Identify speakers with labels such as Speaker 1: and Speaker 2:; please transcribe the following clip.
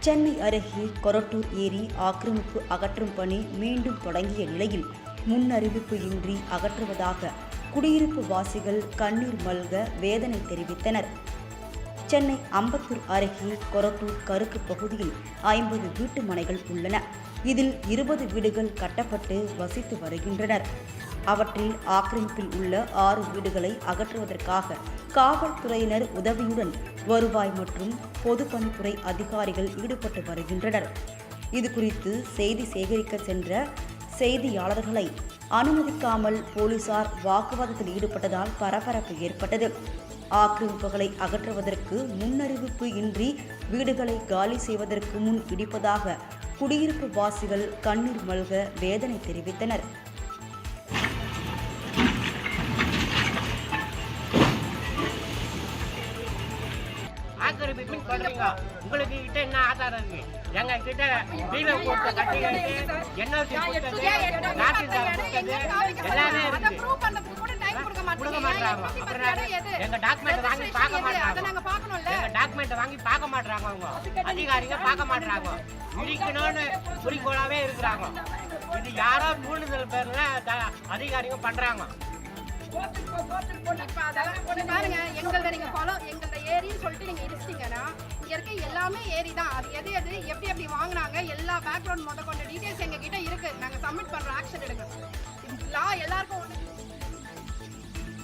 Speaker 1: சென்னை அருகே கொரட்டூர் ஏரி ஆக்கிரமிப்பு அகற்றும் பணி மீண்டும் தொடங்கிய நிலையில் முன்னறிவிப்பு இன்றி அகற்றுவதாக குடியிருப்பு வாசிகள் கண்ணீர் மல்க வேதனை தெரிவித்தனர். சென்னை அம்பத்தூர் அருகே கொரட்டூர் கருக்கு பகுதியில் 50 வீட்டு மனைகள் உள்ளன. இதில் 20 வீடுகள் கட்டப்பட்டு வசித்து வருகின்றனர். அவற்றில் ஆக்கிரமிப்பில் உள்ள 6 வீடுகளை அகற்றுவதற்காக காவல்துறையினர் உதவியுடன் வருவாய் மற்றும் பொதுப்பணித்துறை அதிகாரிகள் ஈடுபட்டு வருகின்றனர். இதுகுறித்து செய்தி சேகரிக்க சென்ற செய்தியாளர்களை அனுமதிக்காமல் போலீசார் வாக்குவாதத்தில் ஈடுபட்டதால் பரபரப்பு ஏற்பட்டது. ஆக்கிரமிப்புகளை அகற்றுவதற்கு முன்னறிவிப்பு இன்றி வீடுகளை காலி செய்வதற்கு முன் இடிப்பதாக குடியிருப்பு வாசிகள் கண்ணீர் மல்க வேதனை தெரிவித்தனர்.
Speaker 2: உங்களுக்கு கிட்ட என்ன ஆதாரம் இருக்கு? எங்க கிட்ட வீரர் போட்ட கட்டிகள் என்எல்சி கொடுத்தது, எல்லாமே இருக்கு. கொடுக்க மாட்டாங்க. எங்க டாக்குமெண்ட் வாங்கி பார்க்க மாட்டாங்க. எங்க டாக்குமெண்ட் வாங்கி பார்க்க மாட்டாங்க. அவங்க அதிகாரிங்க பார்க்க மாட்டாங்க. இடிக்கணும்னு குறிக்கோளாவே இருக்கிறாங்க. இது யாரோ தூண்டுதல் பேர்ல அதிகாரிங்க பண்றாங்க.
Speaker 3: பாருங்க, எங்கள்ட்ட நீங்க எங்கள்ட்ட ஏரின்னு சொல்லிட்டு நீங்க இடிச்சிட்டீங்கன்னா இங்க இருக்க எல்லாமே ஏரி தான். அது எது எப்படி வாங்கினாங்க எல்லா பேக்ரவுண்ட் கொண்ட டீடைல்ஸ் எங்க கிட்ட இருக்கு. நாங்க சப்மிட் பண்றோம், ஆக்ஷன் எடுக்கணும். லா எல்லாருக்கும்